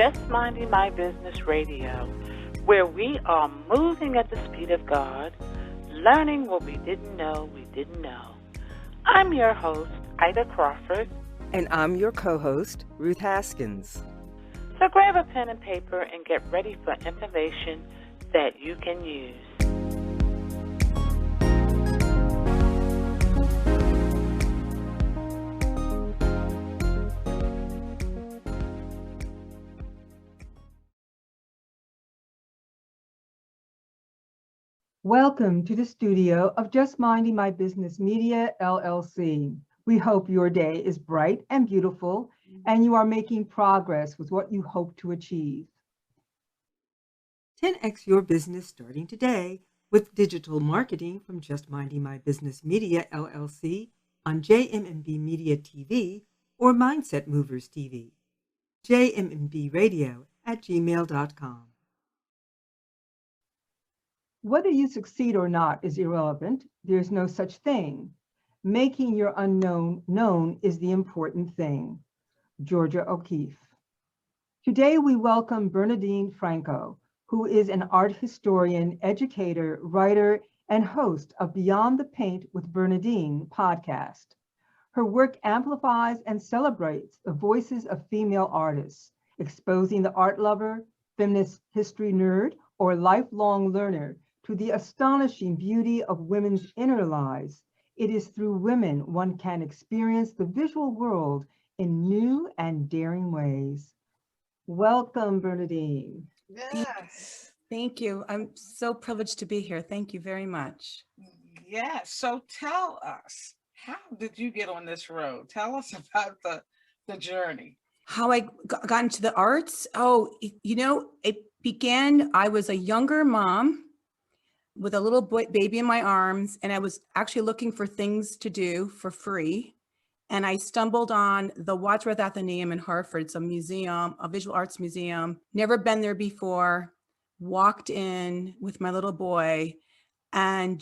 Just Minding My Business Radio, where we are moving at the speed of God, learning what we didn't know we didn't know. I'm your host, Ida Crawford. And I'm your co-host, Ruth Haskins. So grab a pen and paper and get ready for information that you can use. Welcome to the studio of Just Minding My Business Media, LLC. We hope your day is bright and beautiful, and you are making progress with what you hope to achieve. 10x your business starting today with digital marketing from Just Minding My Business Media, LLC on JMMB Media TV or Mindset Movers TV. jmmbradio@gmail.com. Whether you succeed or not is irrelevant. There's no such thing. Making your unknown known is the important thing. Georgia O'Keeffe. Today we welcome Bernadine Franco, who is an art historian, educator, writer, and host of Beyond the Paint with Bernadine podcast. Her work amplifies and celebrates the voices of female artists, exposing the art lover, feminist history nerd, or lifelong learner to the astonishing beauty of women's inner lives. It is through women one can experience the visual world in new and daring ways. Welcome, Bernadine. Yes. Thank you. I'm so privileged to be here. Thank you very much. Yes. So tell us, how did you get on this road? Tell us about the journey. How I got into the arts? Oh, it began, I was a younger mom with a little baby in my arms, and I was actually looking for things to do for free. And I stumbled on the Wadsworth Atheneum in Hartford. It's a museum, a visual arts museum. Never been there before. Walked in with my little boy, and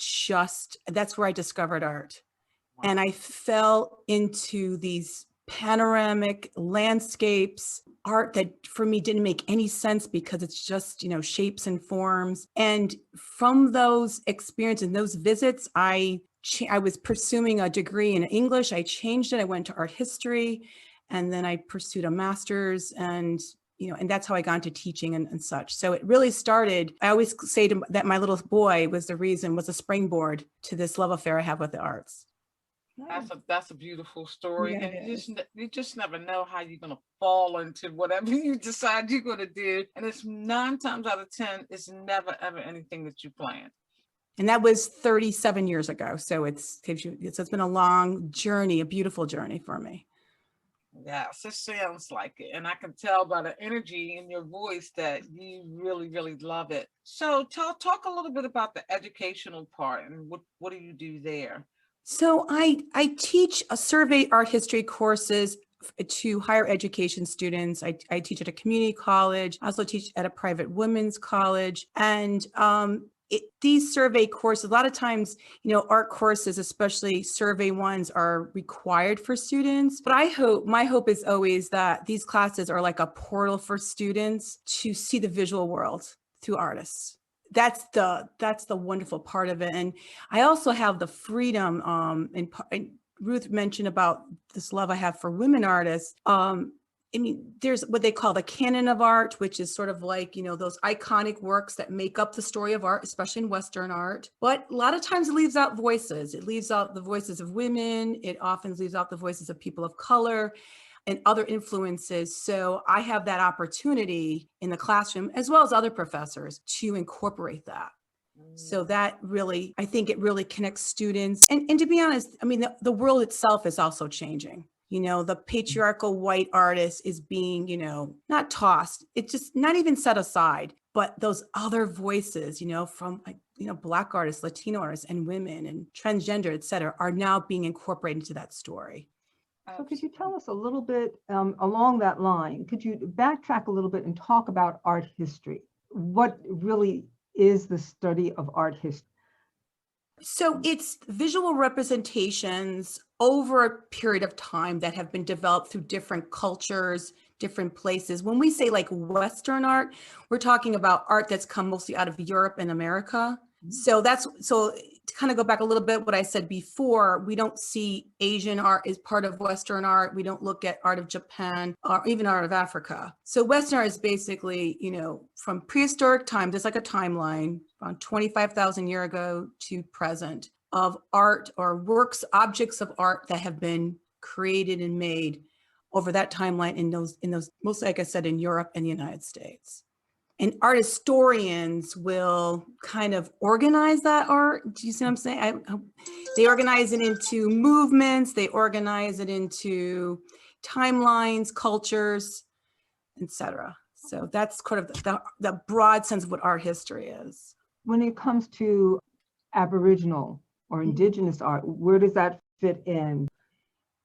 that's where I discovered art. Wow. And I fell into these panoramic landscapes, art that for me didn't make any sense because it's just, shapes and forms. And from those experiences and those visits, I was pursuing a degree in English. I changed it. I went to art history, and then I pursued a master's, and that's how I got into teaching and such. So it really started, I always say that my little boy was a springboard to this love affair I have with the arts. That's a beautiful story. Yeah, and you just never know how you're going to fall into whatever you decide you're going to do. And it's 9 times out of 10, it's never, ever anything that you planned. And that was 37 years ago. So it's been a long journey, a beautiful journey for me. Yes, it sounds like it. And I can tell by the energy in your voice that you really, really love it. So talk a little bit about the educational part and what do you do there? So I teach survey art history courses to higher education students. I teach at a community college. I also teach at a private women's college. And these survey courses, a lot of times, art courses, especially survey ones, are required for students. But my hope is always that these classes are like a portal for students to see the visual world through artists. That's the wonderful part of it. And I also have the freedom, and Ruth mentioned about this love I have for women artists. There's what they call the canon of art, which is sort of like, those iconic works that make up the story of art, especially in Western art. But a lot of times it leaves out voices. It leaves out the voices of women. It often leaves out the voices of people of color and other influences. So I have that opportunity in the classroom, as well as other professors, to incorporate that. So that really, I think it really connects students. And to be honest, the world itself is also changing. The patriarchal white artist is being, not tossed. It's just not even set aside, but those other voices, from Black artists, Latino artists, and women and transgender, et cetera, are now being incorporated into that story. So could you tell us a little bit along that line? Could you backtrack a little bit and talk about art history? What really is the study of art history? So it's visual representations over a period of time that have been developed through different cultures, different places. When we say like Western art, we're talking about art that's come mostly out of Europe and America. So to kind of go back a little bit, what I said before, we don't see Asian art as part of Western art. We don't look at art of Japan or even art of Africa. So Western art is basically, from prehistoric times, it's like a timeline, around 25,000 years ago to present, of art or works, objects of art that have been created and made over that timeline in those, mostly, like I said, in Europe and the United States. And art historians will kind of organize that art. Do you see what I'm saying? They organize it into movements, they organize it into timelines, cultures, etc. So that's kind of the broad sense of what art history is. When it comes to Aboriginal or Indigenous art, where does that fit in?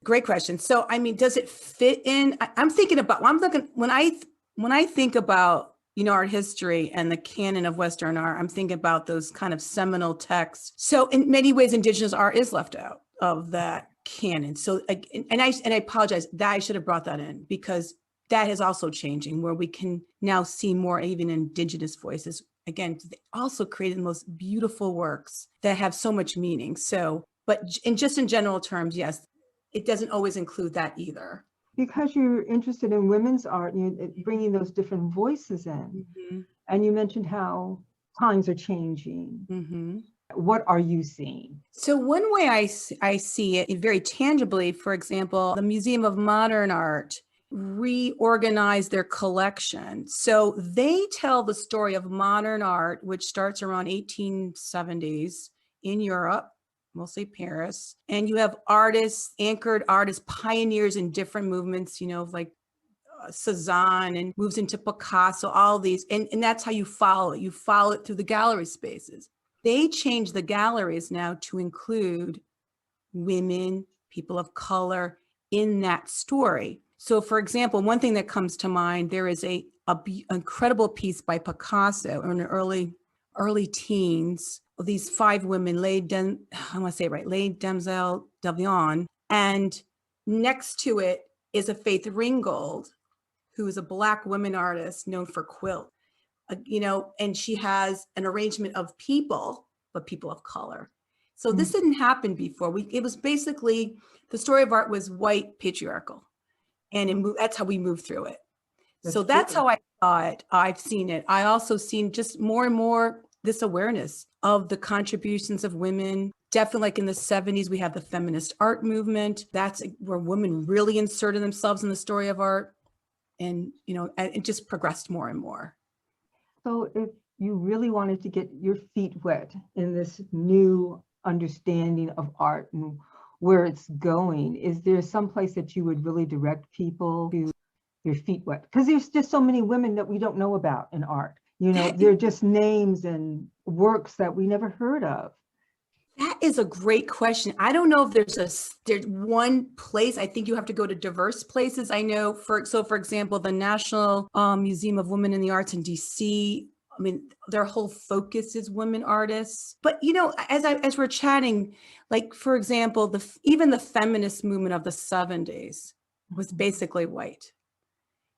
Great question. So, I mean, does it fit in? When I think about art history and the canon of Western art, I'm thinking about those kind of seminal texts. So in many ways, Indigenous art is left out of that canon. So, and I apologize that I should have brought that in, because that is also changing, where we can now see more even Indigenous voices. Again, they also created the most beautiful works that have so much meaning. So, but in general terms, yes, it doesn't always include that either. Because you're interested in women's art, bringing those different voices in. Mm-hmm. And you mentioned how times are changing. Mm-hmm. What are you seeing? So one way I see it very tangibly, for example, the Museum of Modern Art reorganized their collection. So they tell the story of modern art, which starts around 1870s in Europe, mostly Paris. And you have anchored artists, pioneers in different movements, like Cezanne, and moves into Picasso, all these. And that's how you follow it. You follow it through the gallery spaces. They changed the galleries now to include women, people of color in that story. So for example, one thing that comes to mind, there is a incredible piece by Picasso in the early teens. These 5 women, Demoiselle Davion, and next to it is a Faith Ringgold, who is a Black woman artist known for quilt, and she has an arrangement of people, but people of color. So this didn't happen before. It was basically, the story of art was white, patriarchal, and that's how we moved through it. That's how I saw it. I've seen it. I also seen just more and more this awareness of the contributions of women. Definitely, like in the 70s, we have the feminist art movement. That's where women really inserted themselves in the story of art. And, it just progressed more and more. So if you really wanted to get your feet wet in this new understanding of art and where it's going, is there some place that you would really direct people to your feet wet? Because there's just so many women that we don't know about in art. They're just names and works that we never heard of. That is a great question. I don't know if there's one place. I think you have to go to diverse places. I know, for example, the National Museum of Women in the Arts in DC, I mean, their whole focus is women artists. But, as we're chatting, like, for example, even the feminist movement of the 70s was basically white.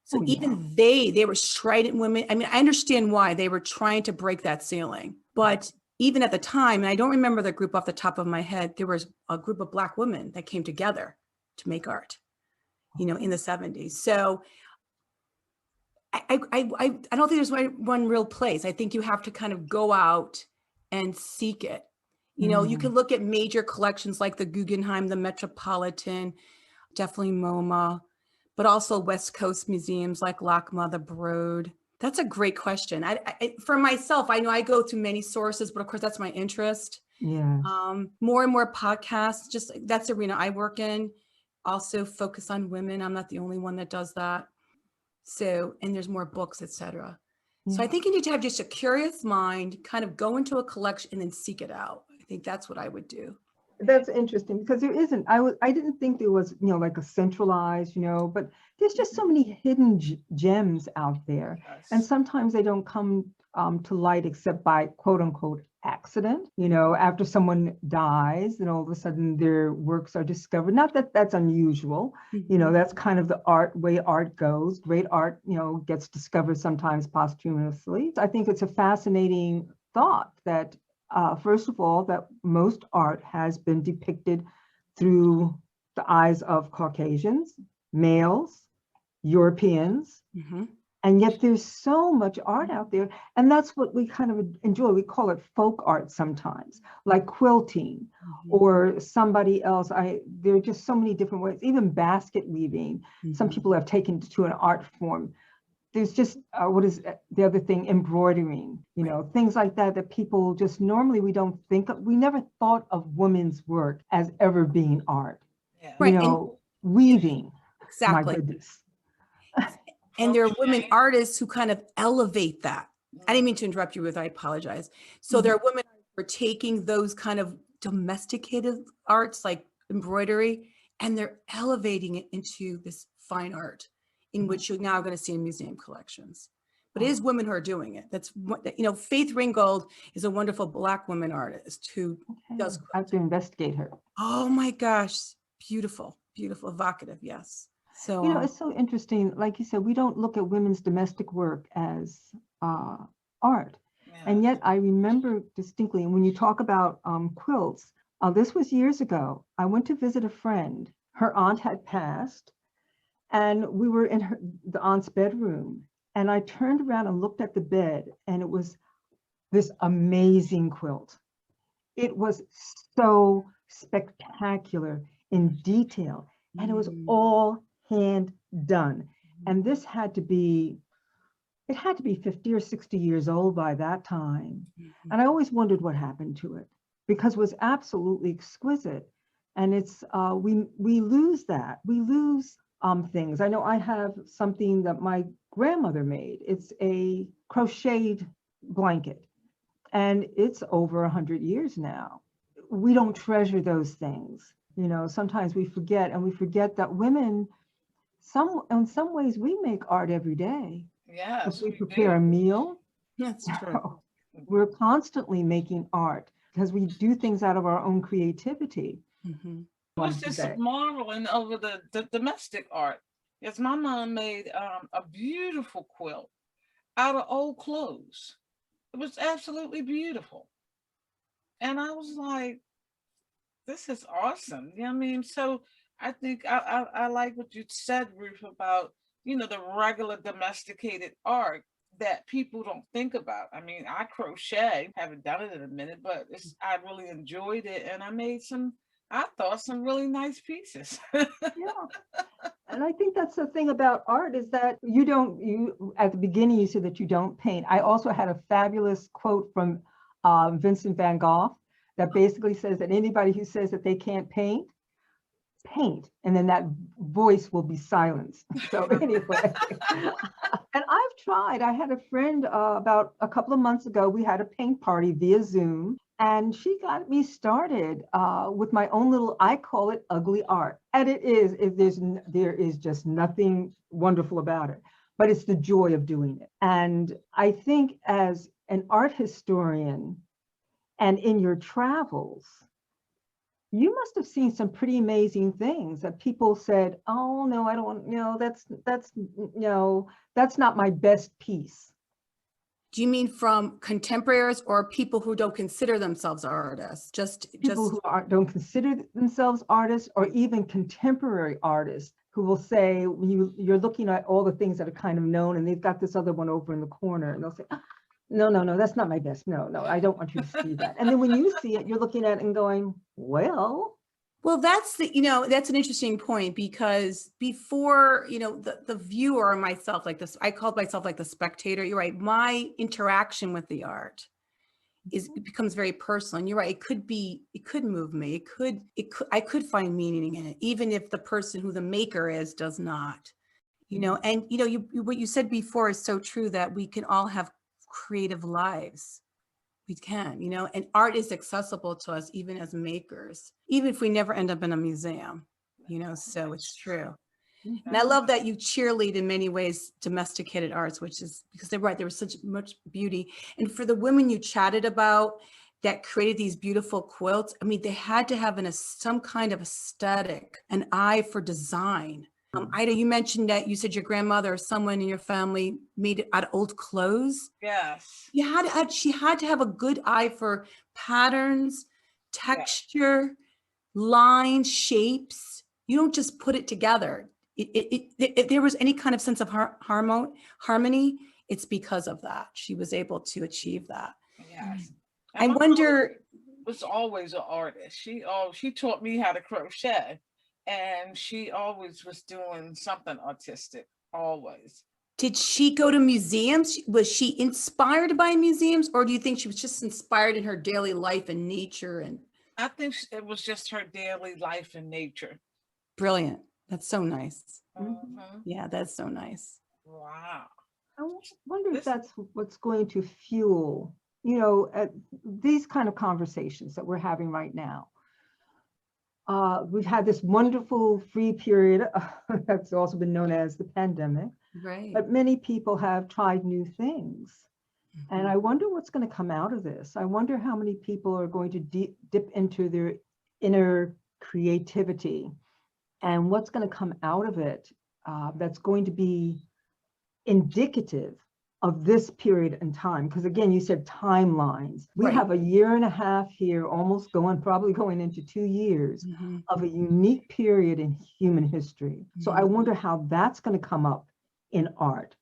So even they were strident women. I mean, I understand why they were trying to break that ceiling. But even at the time, and I don't remember the group off the top of my head, there was a group of Black women that came together to make art, in the 70s. So I don't think there's one real place. I think you have to kind of go out and seek it. You can look at major collections like the Guggenheim, the Metropolitan, definitely MoMA, but also West Coast museums like LACMA, the Broad. That's a great question. For myself, I know I go to many sources, but of course that's my interest. Yeah. More and more podcasts, just that's the arena I work in. Also focus on women. I'm not the only one that does that. So, and there's more books, etc. So I think you need to have just a curious mind, kind of go into a collection and then seek it out. I think that's what I would do. That's interesting, because there isn't, I didn't think there was, like a centralized, but there's just so many hidden gems out there. Yes. And sometimes they don't come to light except by quote unquote accident. You know, after someone dies, then all of a sudden their works are discovered. Not that that's unusual. You know, that's kind of the way art goes. Great art, you know, gets discovered sometimes posthumously. I think it's a fascinating thought that, first of all, that most art has been depicted through the eyes of Caucasians, males, Europeans, and yet there's so much art out there. And that's what we kind of enjoy. We call it folk art sometimes, like quilting or somebody else. There are just so many different ways, even basket weaving. Some people have taken it to an art form. There's just, what is the other thing? Embroidering, you know, things like that, that people just normally we don't think of. We never thought of women's work as ever being art. Yeah. You know, weaving. Exactly. My goodness. And there are women artists who kind of elevate that. I didn't mean to interrupt you, Ruth, I apologize. So there are women who are taking those kind of domesticated arts like embroidery, and they're elevating it into this fine art in which you're now going to see in museum collections. But it is women who are doing it. That's what, you know, Faith Ringgold is a wonderful Black woman artist who does. I have to investigate her. Oh my gosh, beautiful, beautiful, evocative, yes. So, you know, it's so interesting. Like you said, we don't look at women's domestic work as art. And yet I remember distinctly, and when you talk about quilts, this was years ago. I went to visit a friend. Her aunt had passed, and we were in the aunt's bedroom. And I turned around and looked at the bed, and it was this amazing quilt. It was so spectacular in detail, and it was all hand done. And this had to be, it had to be 50 or 60 years old by that time. And I always wondered what happened to it, because it was absolutely exquisite. And it's, we lose that. We lose things. I know I have something that my grandmother made. It's a crocheted blanket, and it's over 100 years now. We don't treasure those things. You know, sometimes we forget, and we forget that women, in some ways, we make art every day. Yes, if we prepare a meal, that's true. We're constantly making art because we do things out of our own creativity. I was just marveling over the domestic art. Yes, my mom made a beautiful quilt out of old clothes. It was absolutely beautiful. And I was like, this is awesome. You know what I mean? So I think I like what you said, Ruth, about, you know, the regular domesticated art that people don't think about. I mean, I crochet, haven't done it in a minute, but I really enjoyed it. And I made I thought some really nice pieces. And I think that's the thing about art, is that you at the beginning, you said that you don't paint. I also had a fabulous quote from Vincent van Gogh that basically says that anybody who says that they can't paint, and then that voice will be silenced. So anyway, and I've tried. I had a friend about a couple of months ago, we had a paint party via Zoom, and she got me started with my own little, I call it ugly art. And there is just nothing wonderful about it, but it's the joy of doing it. And I think as an art historian and in your travels, you must have seen some pretty amazing things that people said, oh no, I don't know, that's not my best piece. Do you mean from contemporaries or people who don't consider themselves artists? People who don't consider themselves artists, or even contemporary artists who will say, you're looking at all the things that are kind of known, and they've got this other one over in the corner, and they'll say, no, that's not my best. No, I don't want you to see that. And then when you see it, you're looking at it and going, well, that's that's an interesting point, because before, the viewer or myself, like this, I called myself like the spectator. You're right. My interaction with the art it becomes very personal. And you're right. It could move me. I could find meaning in it, even if the person who the maker is does not, and what you said before is so true, that we can all have creative lives. We can, and art is accessible to us even as makers, even if we never end up in a museum, so it's true. And I love that you cheerlead in many ways domesticated arts, which is because they're right, there was such much beauty. And for the women you chatted about, that created these beautiful quilts. I mean, they had to have some kind of aesthetic, an eye for design. Ida, you mentioned that you said your grandmother or someone in your family made it out of old clothes. Yes. She had to have a good eye for patterns, texture, lines, shapes. You don't just put it together. If there was any kind of sense of harmony, it's because of that. She was able to achieve that. Yes. I wonder. Was always an artist. She taught me how to crochet, and she always was doing something artistic, always. Did she go to museums? Was she inspired by museums, or do you think she was just inspired in her daily life and nature? And I think it was just her daily life and nature. Brilliant. That's so nice. Mm-hmm. Yeah, that's so nice. Wow. I wonder if that's what's going to fuel, you know, these kind of conversations that we're having right now. We've had this wonderful free period that's also been known as the pandemic. Right. But many people have tried new things. And I wonder what's going to come out of this. I wonder how many people are going to dip into their inner creativity and what's going to come out of it that's going to be indicative of this period in time. Because again, you said timelines. We have a year and a half here, probably going into 2 years of a unique period in human history. So I wonder how that's going to come up in art,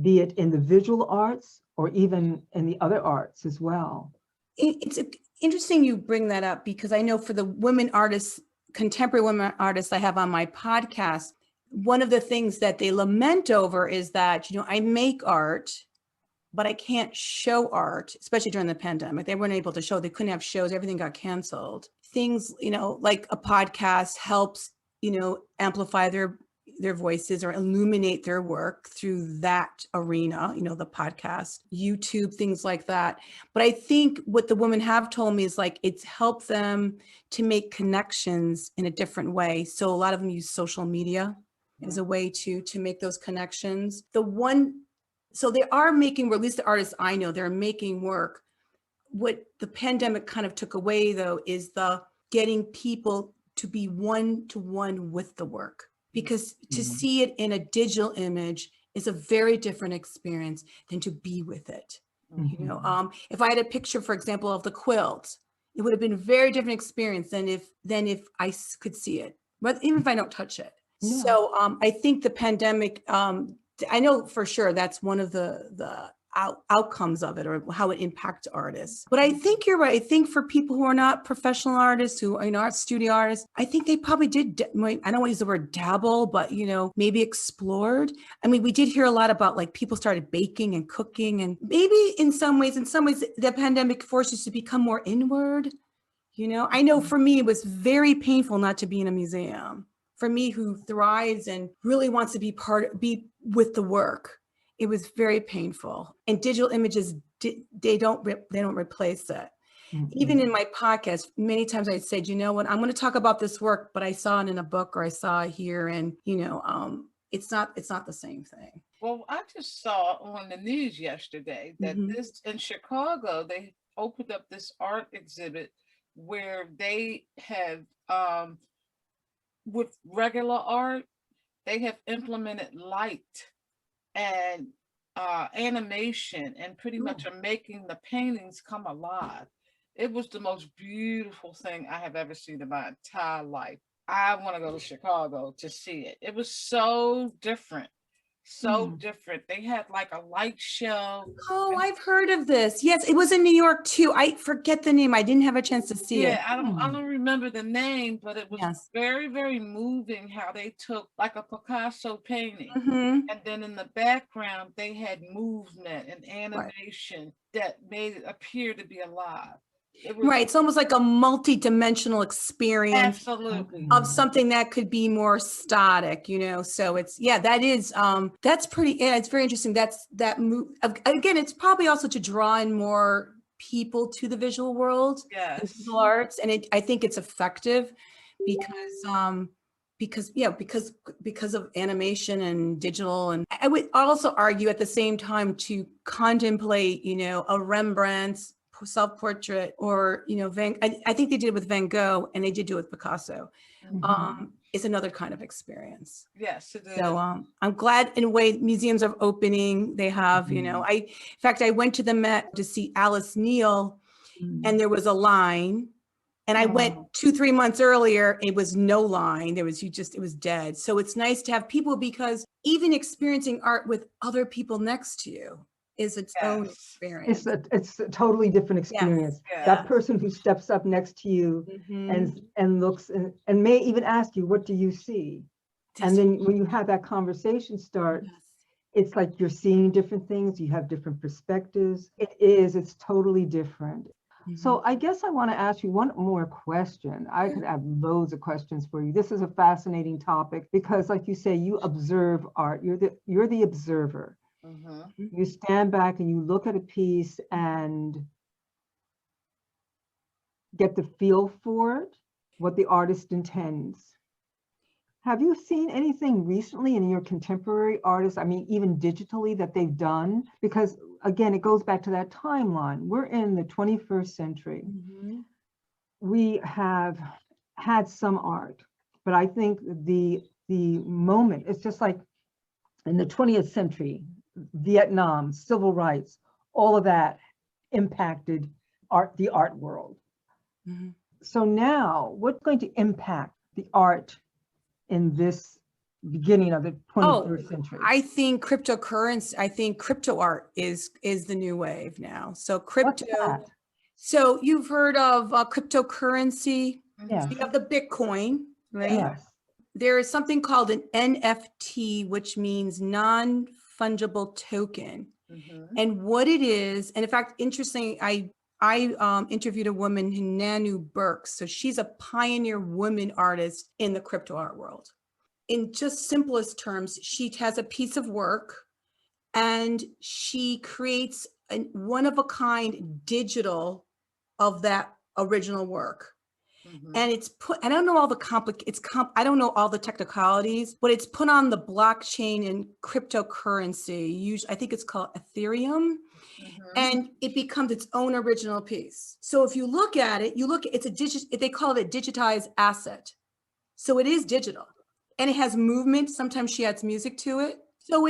be it in the visual arts or even in the other arts as well. It's interesting you bring that up, because I know for the women artists, contemporary women artists I have on my podcast, one of the things that they lament over is that, you know, I make art, but I can't show art, especially during the pandemic. They weren't able to show, they couldn't have shows, everything got canceled. Things, you know, like a podcast helps, you know, amplify their voices or illuminate their work through that arena, you know, the podcast, YouTube, things like that. But I think what the women have told me is like, it's helped them to make connections in a different way. So a lot of them use social media as a way to make those connections. So they are making, or at least the artists I know, they're making work. What the pandemic kind of took away though, is the getting people to be one-to-one with the work. Because to see it in a digital image is a very different experience than to be with it. You know, if I had a picture, for example, of the quilt, it would have been a very different experience than if I could see it, but even if I don't touch it. Yeah. So I think the pandemic, I know for sure that's one of the outcomes of it, or how it impacts artists. But I think you're right. I think for people who are not professional artists, who are not studio artists, I think they probably did, I don't want to use the word dabble, but, you know, maybe explored. I mean, we did hear a lot about like people started baking and cooking, and maybe in some ways, the pandemic forced us to become more inward. You know, I know for me, it was very painful not to be in a museum. For me, who thrives and really wants to be with the work, it was very painful. And digital images, they don't replace it. Even in my podcast, many times I said, you know what, I'm going to talk about this work, but I saw it in a book, or I saw it here, and you know, it's not the same thing. Well, I just saw on the news yesterday that this in Chicago, they opened up this art exhibit where they have with regular art, they have implemented light and animation, and pretty much are making the paintings come alive. It was the most beautiful thing I have ever seen in my entire life. I want to go to Chicago to see it. It was so different. So different. They had like a light show. Oh, I've heard of this. Yes, it was in New York too. I forget the name. I didn't have a chance to see it. Yeah, I don't remember the name, but it was very, very moving how they took like a Picasso painting, and then in the background they had movement and animation that made it appear to be alive. It's almost like a multi-dimensional experience. Absolutely. Of something that could be more static, you know. So it's that's pretty. Yeah, it's very interesting. That move again. It's probably also to draw in more people to the visual world, visual arts, and I think it's effective because of animation and digital. And I would also argue at the same time to contemplate, you know, a Rembrandt's self-portrait, or, I think they did it with Van Gogh, and they did do it with Picasso. It's another kind of experience. Yes, it is. So I'm glad in a way museums are opening. They have, in fact, I went to the Met to see Alice Neal, and there was a line. And I went 2-3 months earlier, it was no line. It was dead. So it's nice to have people, because even experiencing art with other people next to you is its own experience. It's a totally different experience. Yes. That person who steps up next to you and looks and may even ask you, what do you see? And then when you have that conversation start, it's like you're seeing different things, you have different perspectives. It's totally different. So I guess I want to ask you one more question. I could have loads of questions for you. This is a fascinating topic because, like you say, you observe art. You're the observer. You stand back and you look at a piece and get the feel for it, what the artist intends. Have you seen anything recently in your contemporary artists, I mean, even digitally, that they've done? Because again, it goes back to that timeline. We're in the 21st century. We have had some art, but I think the moment, it's just like in the 20th century, Vietnam, civil rights, all of that impacted the art world. So now, what's going to impact the art in this beginning of the 21st century? I think cryptocurrency, I think crypto art is the new wave now. So crypto. What's that? So you've heard of cryptocurrency. Yes. You have the Bitcoin, right? Yes. There is something called an NFT, which means non-fungible token. And what it is, and in fact, interesting, I interviewed a woman, Nanu Burke. So she's a pioneer woman artist in the crypto art world. In just simplest terms, she has a piece of work and she creates a one-of-a-kind digital of that original work. And it's put, I don't know all the I don't know all the technicalities, but it's put on the blockchain in cryptocurrency. Usually, I think it's called Ethereum. And it becomes its own original piece. So if you look at it, they call it a digitized asset. So it is digital and it has movement. Sometimes she adds music to it. So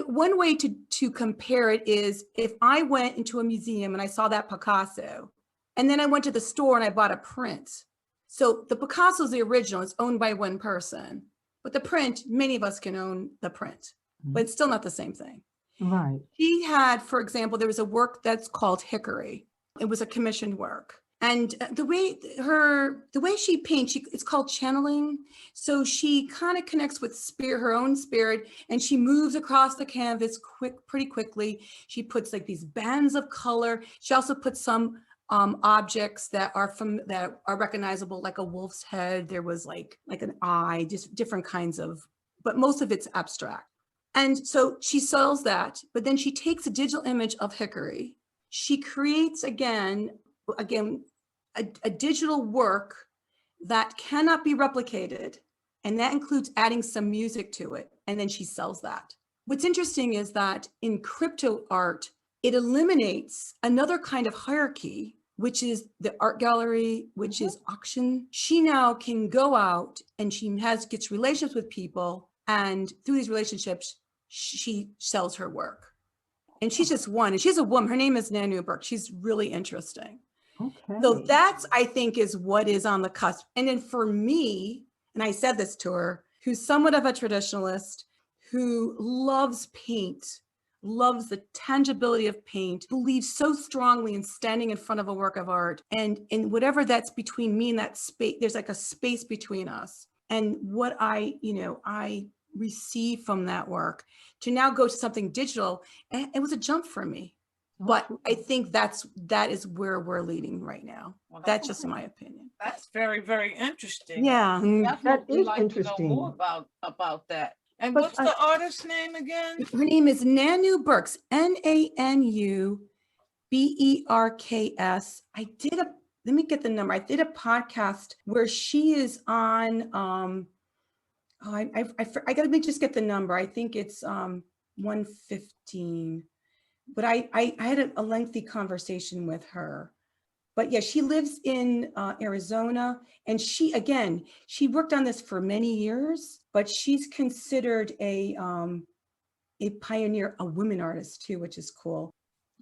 one way to compare it is if I went into a museum and I saw that Picasso, and then I went to the store and I bought a print. So the Picasso is the original, it's owned by one person, but the print, many of us can own the print, but it's still not the same thing. Right. She had, for example, there was a work that's called Hickory. It was a commissioned work. And the way she paints, it's called channeling. So she kind of connects with her own spirit, and she moves across the canvas pretty quickly. She puts like these bands of color. She also puts some objects that are recognizable, like a wolf's head. There was like an eye, just different kinds of, but most of it's abstract. And so she sells that, but then she takes a digital image of Hickory. She creates again, a digital work that cannot be replicated. And that includes adding some music to it. And then she sells that. What's interesting is that in crypto art, it eliminates another kind of hierarchy, which is the art gallery, which is auction. She now can go out and she gets relationships with people. And through these relationships, she sells her work. And she's just one, and she's a woman. Her name is Nanu Burke. She's really interesting. Okay. So that's, I think, is what is on the cusp. And then for me, and I said this to her, who's somewhat of a traditionalist, who loves paint, loves the tangibility of paint, believes so strongly in standing in front of a work of art. And in whatever that's between me and that space, there's like a space between us. And what I receive from that work to now go to something digital, it was a jump for me. But I think that is where we're leading right now. Well, that's just my opinion. That's very, very interesting. Yeah. That is like interesting. To know more about that. And But what's the artist's name again? Her name is Nanu Burks, Nanuberks. Let me get the number. I did a podcast where she is on, I got to just get the number. I think it's 115. but I had a lengthy conversation with her. But yeah, she lives in Arizona, and she worked on this for many years, but she's considered a pioneer, a women artist too, which is cool.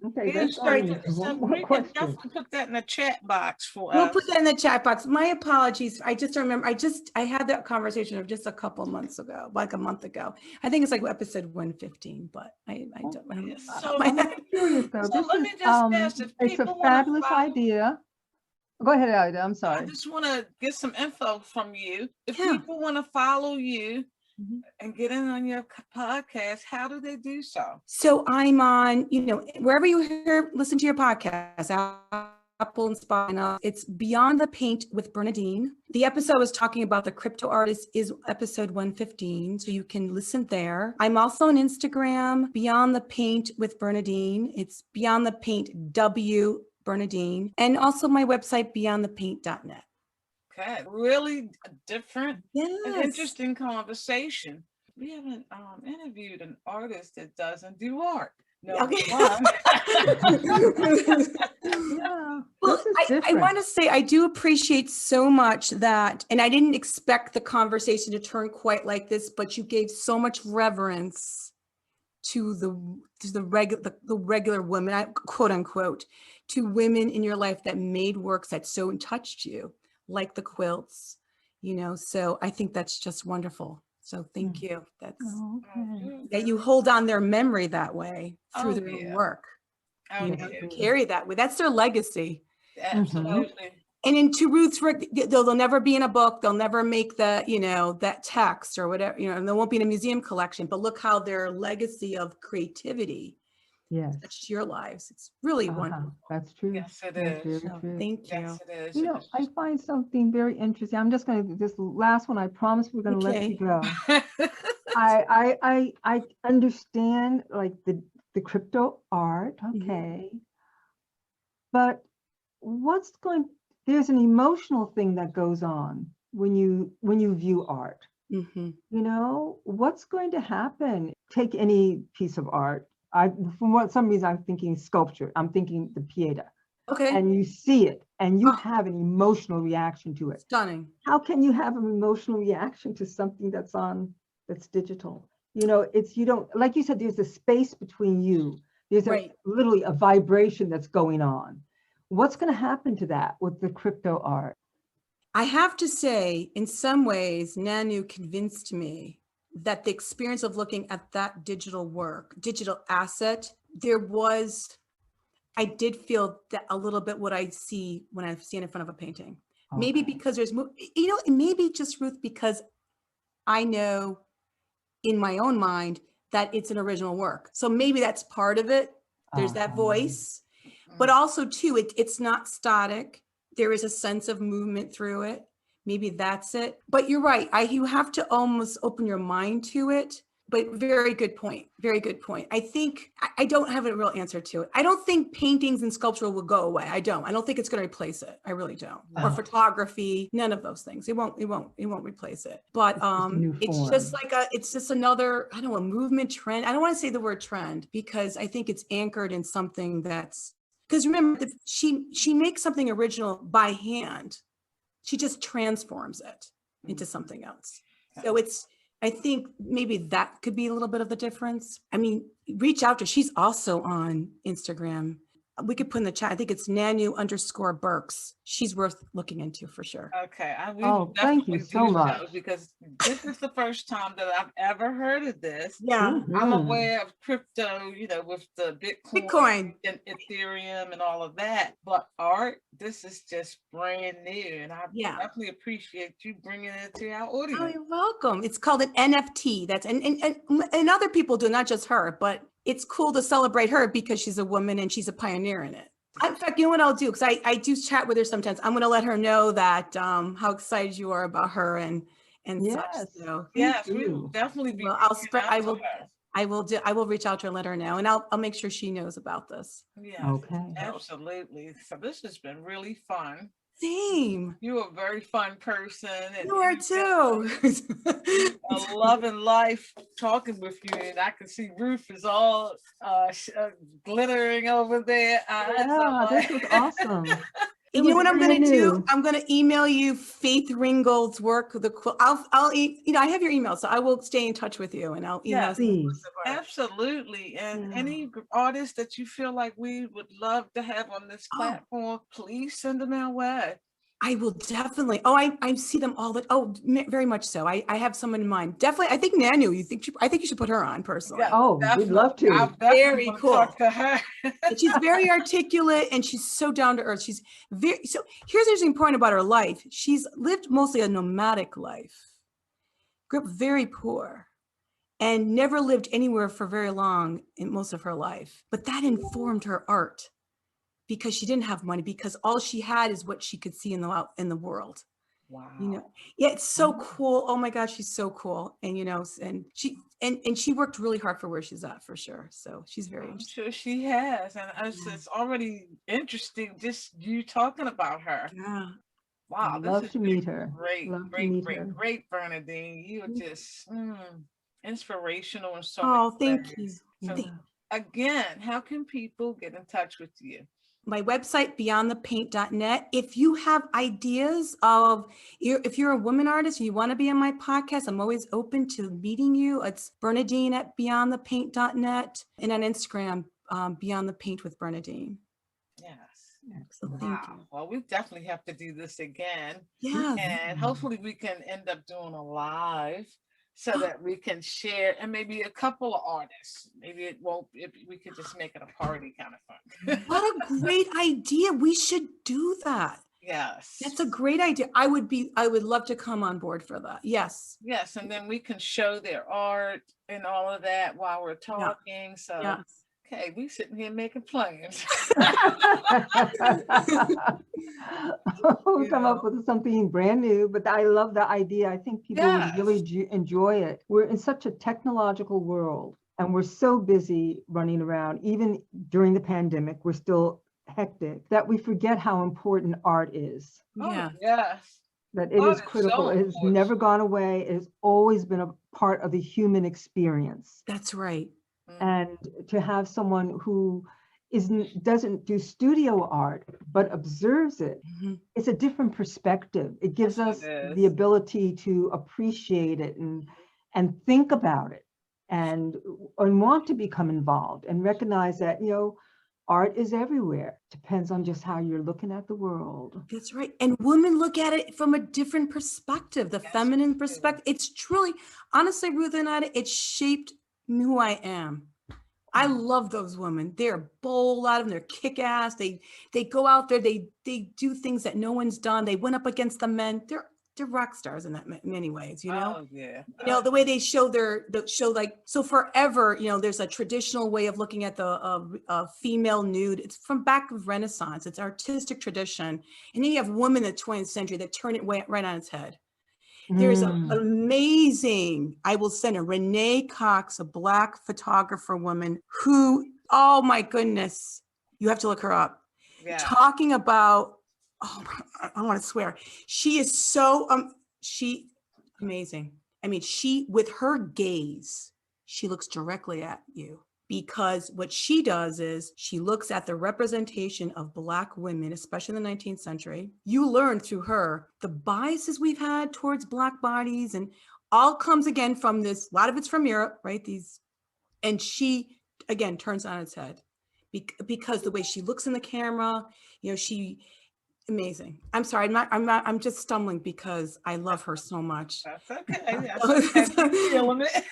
Okay, Yeah, that's so one more we can question. definitely put that in the chat box for We'll us. put that in the chat box. My apologies. I just remember, I had that conversation of just a couple months ago, like a month ago. I think it's like episode 115, but I don't remember. So I'm curious though. So This let is me just ask if it's a people wanna fabulous follow- idea. Go ahead, Ida. I'm I sorry. just want to get some info from you. If Yeah. people want to follow you Mhm. and get in on your podcast, how do they do so? So I'm on, wherever you listen to your podcast, Apple and Spotify. It's Beyond the Paint with Bernadine. The episode I was talking about the crypto artist is episode 115, so you can listen there. I'm also on Instagram, Beyond the Paint with Bernadine. It's Beyond the Paint W Bernadine, and also my website, beyondthepaint.net. Okay, really different and Yes. interesting conversation. We haven't interviewed an artist that doesn't do art. No, Okay. Yeah, Well, this is I different. want to say I do appreciate so much that, and I didn't expect the conversation to turn quite like this, but you gave so much reverence to the regular women, quote unquote, to women in your life that made works that so touched you, like the quilts, so I think that's just wonderful. So thank you. That's Okay. that you hold on their memory that way through Oh, their yeah. work. Oh, Yes, yeah, it is. Carry that way. That's their legacy. absolutely. And in to Ruth's work, they'll never be in a book. They'll never make that text or whatever, and they won't be in a museum collection. But look how their legacy of creativity Yes. touched your lives. It's really wonderful. That's true. Yes, it That's is. very So true. thank you. Yes, it is. You know, I find something very interesting. I'm just going to, this last one, I promise we're going to let you go. I understand like the crypto art, okay. But there's an emotional thing that goes on when you view art. Mm-hmm. What's going to happen? Take any piece of art. For some reason, I'm thinking sculpture. I'm thinking the Pieta. Okay. And you see it and you have an emotional reaction to it. Stunning. How can you have an emotional reaction to something that's digital? You don't, like you said, there's a space between you. There's literally a vibration that's going on. What's going to happen to that with the crypto art? I have to say, in some ways, Nanu convinced me that the experience of looking at that digital work, digital asset, I did feel that a little bit what I see when I stand in front of a painting. Okay. Maybe because maybe just Ruth, because I know in my own mind that it's an original work. So maybe that's part of it. There's that voice, but also too, it's not static. There is a sense of movement through it. Maybe that's it. But you're right. You have to almost open your mind to it. But very good point. Very good point. I think I don't have a real answer to it. I don't think paintings and sculpture will go away. I don't think it's going to replace it. I really don't. No. Or photography, none of those things. It won't replace it. But it's just another, I don't know, movement, trend. I don't want to say the word trend because I think it's anchored in something because remember, she makes something original by hand. She just transforms it into something else. So I think maybe that could be a little bit of the difference. I mean, reach out to her. She's also on Instagram. We could put in the chat. I think it's Nanu_Burks. She's worth looking into for sure. Okay. Thank you so much. Because this is the first time that I've ever heard of this. Yeah. Mm-hmm. I'm aware of crypto, with the Bitcoin and Ethereum and all of that. But art, this is just brand new. And I definitely appreciate you bringing it to our audience. Oh, you're welcome. It's called an NFT. And other people do, not just her, but it's cool to celebrate her because she's a woman and she's a pioneer in it. In fact, you know what I'll do? Because I do chat with her sometimes. I'm going to let her know that how excited you are about her and such. So yes, we will definitely be. Well, I will reach out to her and let her know, and I'll make sure she knows about this. Yeah. Okay. Absolutely. So this has been really fun. Same. You're a very fun person. And You are too. a love and life talking with you, and I can see Ruth is all glittering over there. Yeah, this was awesome. You know what I'm going brand to do? new. I'm going to email you Faith Ringgold's work. I have your email, so I will stay in touch with you, and I'll email. Yes, Please. absolutely. And Yeah. any artists that you feel like we would love to have on this platform, please send them our way. I will definitely. Oh, I see them all very much so. I have someone in mind. Definitely. I think Nanu, I think you should put her on personally. Yeah, Oh, we'd love to. I'll definitely Very cool. talk to her. And she's very articulate and she's so down to earth. She's very, so here's an interesting point about her life. She's lived mostly a nomadic life, grew up very poor, and never lived anywhere for very long in most of her life. But that informed her art, because she didn't have money, because all she had is what she could see in the world. Wow. You know, yeah, it's so cool. Oh my gosh, she's so cool. And you know, and she worked really hard for where she's at, for sure. So she's very interesting. I'm sure she has. And it's already interesting just you talking about her. Yeah. Wow. I'd love to meet her. Great, Bernadine. You are just inspirational and so Oh, many thank ways. you. So, again, how can people get in touch with you? My website, beyondthepaint.net. If you have ideas if you're a woman artist and you want to be on my podcast, I'm always open to meeting you. It's Bernadine at beyondthepaint.net, and on Instagram, Beyond the Paint with Bernadine. Yes. So thank you. Well, we definitely have to do this again. Yeah. And hopefully we can end up doing a live so that we can share, and maybe a couple of artists. Maybe we could just make it a party kind of fun. What a great idea. We should do that. Yes. That's a great idea. I would love to come on board for that. Yes. Yes. And then we can show their art and all of that while we're talking. So, yes. Okay, we sitting here making plans. We'll come up with something brand new, but I love the idea. I think people would really enjoy it. We're in such a technological world, and we're so busy running around. Even during the pandemic, we're still hectic, that we forget how important art is. Yeah. Oh, yes. That it is critical. So it has never gone away. It has always been a part of the human experience. That's right. And to have someone who doesn't do studio art, but observes it, it's a different perspective. It gives us the ability to appreciate it and think about it and want to become involved and recognize that, art is everywhere. Depends on just how you're looking at the world. That's right. And women look at it from a different perspective, the feminine perspective. It's truly, honestly, Ruth and I, it's shaped who I am. I love those women. They're bold, a lot of them, they're kick-ass. They go out there, they do things that no one's done. They went up against the men. They're rock stars in that many ways, Oh, yeah. The way they show so forever, there's a traditional way of looking at the female nude. It's from back of Renaissance. It's artistic tradition. And then you have women in the 20th century that turn it right on its head. There's an amazing, I will send her, Renee Cox, a Black photographer woman who, oh my goodness, you have to look her up. Yeah. Talking about, I want to swear, she is so, amazing. I mean, with her gaze, she looks directly at you. Because what she does is she looks at the representation of Black women, especially in the 19th century. You learn through her the biases we've had towards Black bodies, and all comes again from this. A lot of it's from Europe, right? And she again turns on its head because the way she looks in the camera, amazing. I'm sorry, I'm just stumbling because I love her so much. That's okay. That's feeling it.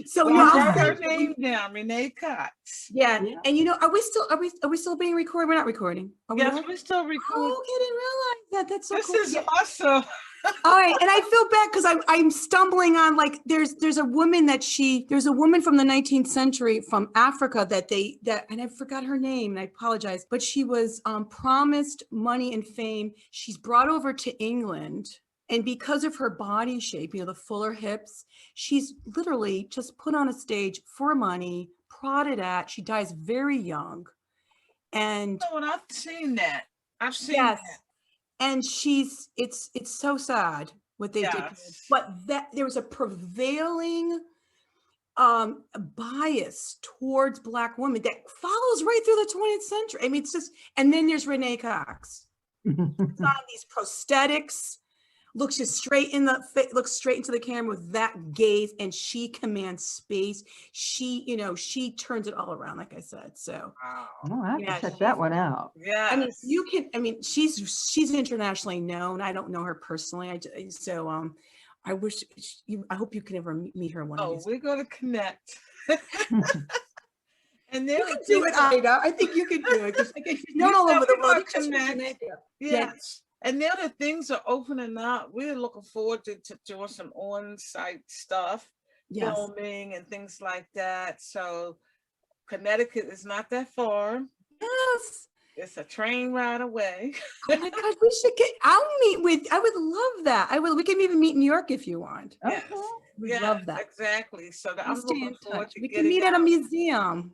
So write her name down, Renee Cox. Yeah. And are we still being recorded? We're not recording. Yes, we're still recording. Oh, I didn't realize that. That's so cool. This is awesome. All right, and I feel bad because I'm stumbling on, like, there's a woman there's a woman from the 19th century from Africa and I forgot her name, and I apologize, but she was promised money and fame. She's brought over to England, and because of her body shape, the fuller hips, she's literally just put on a stage for money, prodded at. She dies very young, and I've seen that. I've seen that. And it's so sad what they did. Yes. But that there was a prevailing bias towards Black women that follows right through the 20th century. I mean, it's just, and then there's Renee Cox. It's on these prosthetics, looks straight into the camera with that gaze, and she commands space. She turns it all around, like I said. So Wow. Well, I have to check that one out. Yeah. She's internationally known. I don't know her personally. I hope you can ever meet her one of these. We're going to connect. And You can do it, Ida. I think you can do it. Because she's known all over the world. Yes. And now that things are opening up, we're looking forward to doing some on-site stuff, filming and things like that. So Connecticut is not that far. Yes. It's a train ride away. Oh my God, we should I would love that. We can even meet in New York if you want. Yes. We love that. Exactly. So I'm looking forward to we can meet at a museum.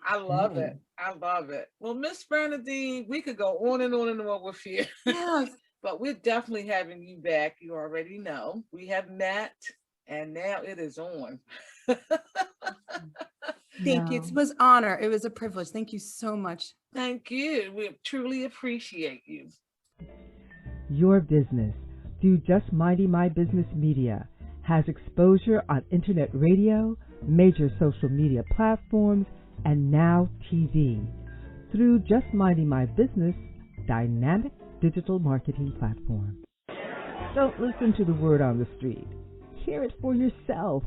I love it. I love it. Well, Miss Bernadine, we could go on and on and on with you. Yes. But we're definitely having you back. You already know. We have met, and now it is on. Thank you. It was an honor. It was a privilege. Thank you so much. Thank you. We truly appreciate you. Your business, through Just Minding My Business Media, has exposure on internet radio, major social media platforms, and now TV. Through Just Minding My Business, dynamic digital marketing platform. Don't listen to the word on the street. Hear it for yourself.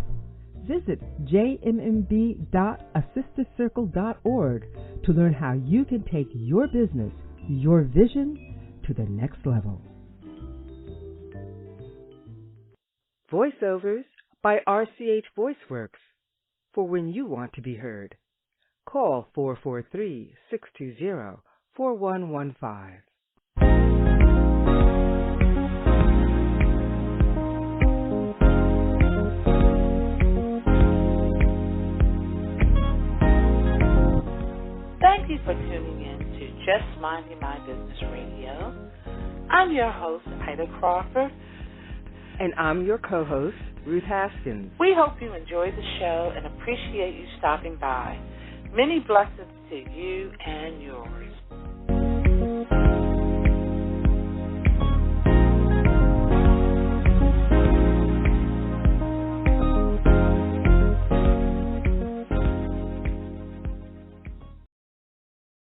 Visit jmmb.assistercircle.org to learn how you can take your business, your vision, to the next level. Voiceovers by RCH VoiceWorks, for when you want to be heard. Call 443-620-4115. Thank you for tuning in to Just Minding My Business Radio. I'm your host, Ida Crawford. And I'm your co-host, Ruth Haskins. We hope you enjoy the show and appreciate you stopping by. Many blessings to you and yours.